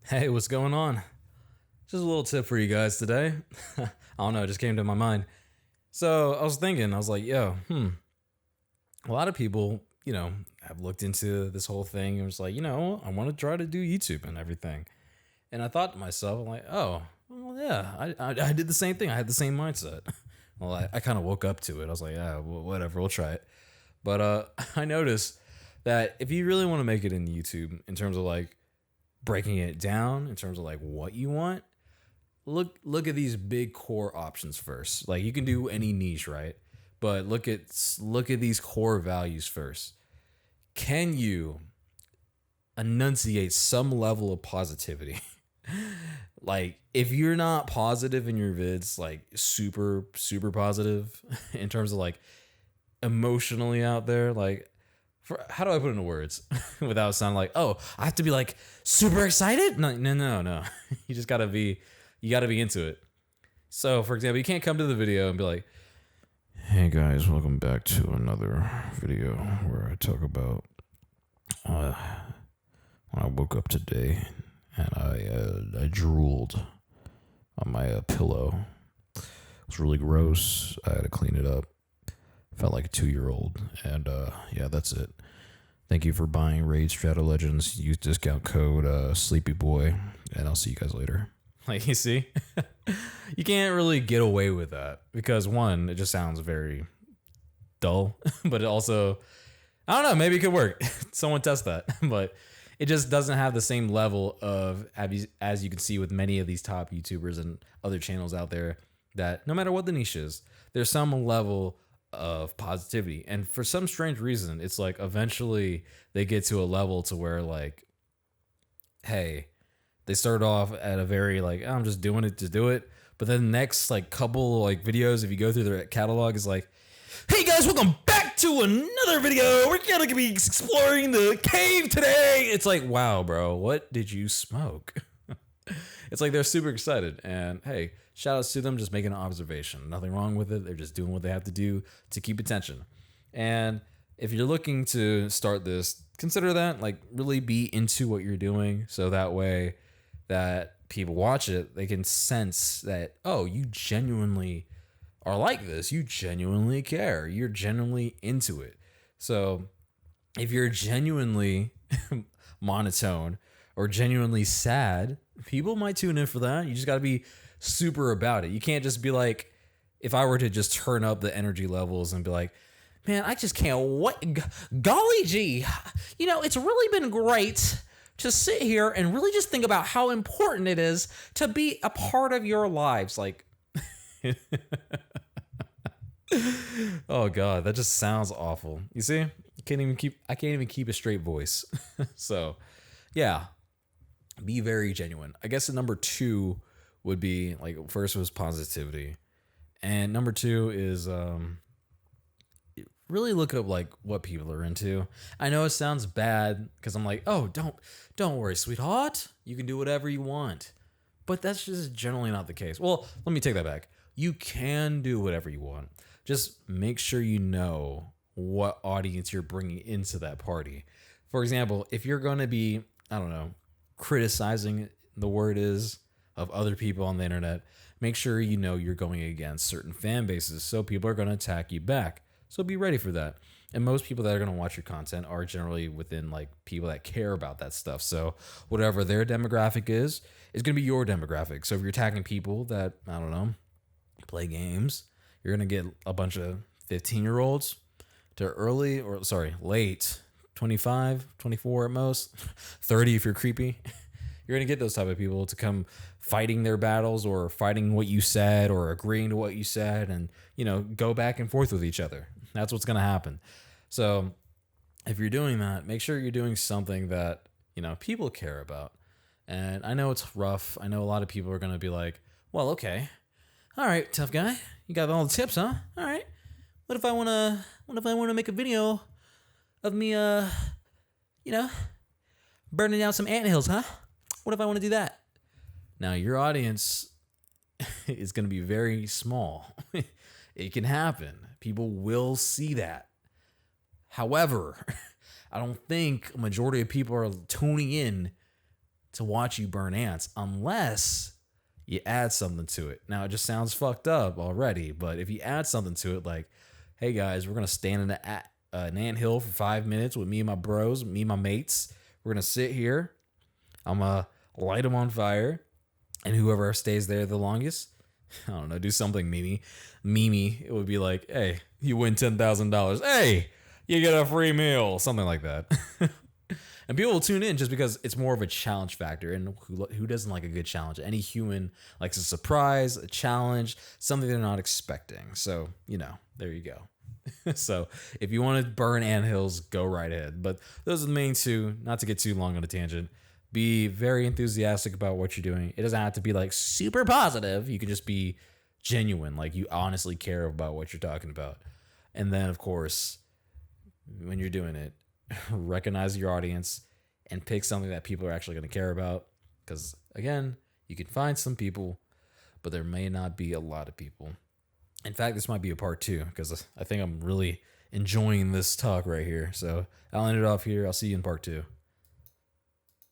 Hey, what's going on? Just a little tip for you guys today. I don't know, it just came to my mind. So I was thinking, I was like, a lot of people, have looked into this whole thing and was like, I want to try to do YouTube and everything. And I thought to myself, I'm like, oh, well, yeah, I did the same thing. I had the same mindset. Well, I kind of woke up to it. I was like, yeah, whatever, we'll try it. But I noticed that if you really want to make it in YouTube in terms of like breaking it down in terms of like what you want, look at these big core options first. Like you can do any niche, right? But look at these core values first. Can you enunciate some level of positivity? Like if you're not positive in your vids, like super positive in terms of like emotionally out there, like how do I put it into words without sounding like, oh, I have to be like super excited? No. You gotta be into it. So, for example, you can't come to the video and be like, "Hey guys, welcome back to another video where I talk about when I woke up today and I drooled on my pillow. It was really gross. I had to clean it up. Felt like a 2-year-old, and yeah, that's it. Thank you for buying Raid Strata Legends. Use discount code Sleepy Boy, and I'll see you guys later." Like you see, you can't really get away with that because one, it just sounds very dull, but it also, I don't know, maybe it could work. Someone test that, but it just doesn't have the same level of, as you can see with many of these top YouTubers and other channels out there, that no matter what the niche is, there's some level of positivity. And for some strange reason, it's like eventually they get to a level to where like, hey, they start off at a very like, I'm just doing it to do it. But then the next like couple like videos, if you go through their catalog, is like, hey guys, welcome back to another video. We're gonna be exploring the cave today. It's like, wow, bro, what did you smoke? It's like they're super excited. And hey, shout outs to them just making an observation. Nothing wrong with it. They're just doing what they have to do to keep attention. And if you're looking to start this, consider that, like really be into what you're doing. So that way that people watch it, they can sense that, oh, you genuinely are like this. You genuinely care. You're genuinely into it. So if you're genuinely monotone or genuinely sad, people might tune in for that. You just got to be super about it. You can't just be like, if I were to just turn up the energy levels and be like, man, I just can't wait. Golly gee, it's really been great to sit here and really just think about how important it is to be a part of your lives. Like, oh God, that just sounds awful. You see, I can't even keep a straight voice. So yeah, be very genuine. I guess the number two would be like, first was positivity. And number two is, really look up like what people are into. I know it sounds bad because I'm like, oh, don't worry, sweetheart. You can do whatever you want. But that's just generally not the case. Well, let me take that back. You can do whatever you want. Just make sure you know what audience you're bringing into that party. For example, if you're going to be, I don't know, criticizing, the word is, of other people on the internet, make sure you know you're going against certain fan bases. So people are going to attack you back. So be ready for that. And most people that are going to watch your content are generally within like people that care about that stuff. So whatever their demographic is going to be your demographic. So if you're attacking people that, I don't know, play games, you're going to get a bunch of 15-year-olds to late 25, 24 at most, 30 if you're creepy. You're going to get those type of people to come fighting their battles or fighting what you said or agreeing to what you said and, go back and forth with each other. That's what's going to happen. So if you're doing that, make sure you're doing something that, people care about. And I know it's rough. I know a lot of people are going to be like, well, okay. All right, tough guy. You got all the tips, huh? All right. What if I want to make a video of me, burning down some anthills, huh? What if I want to do that? Now, your audience is going to be very small. It can happen. People will see that. However, I don't think a majority of people are tuning in to watch you burn ants unless you add something to it. Now, it just sounds fucked up already, but if you add something to it, like, hey guys, we're going to stand in an anthill for 5 minutes with me and my bros, me and my mates. We're going to sit here. I'm going to light them on fire. And whoever stays there the longest, I don't know, do something Mimi. It would be like, hey, you win $10,000. Hey, you get a free meal. Something like that. And people will tune in just because it's more of a challenge factor. And who doesn't like a good challenge? Any human likes a surprise, a challenge, something they're not expecting. So, there you go. So if you want to burn anthills, go right ahead. But those are the main two, not to get too long on a tangent. Be very enthusiastic about what you're doing. It doesn't have to be like super positive. You can just be genuine, like you honestly care about what you're talking about. And then, of course, when you're doing it, recognize your audience and pick something that people are actually going to care about. Because, again, you can find some people, but there may not be a lot of people. In fact, this might be a part 2 because I think I'm really enjoying this talk right here. So I'll end it off here. I'll see you in part 2.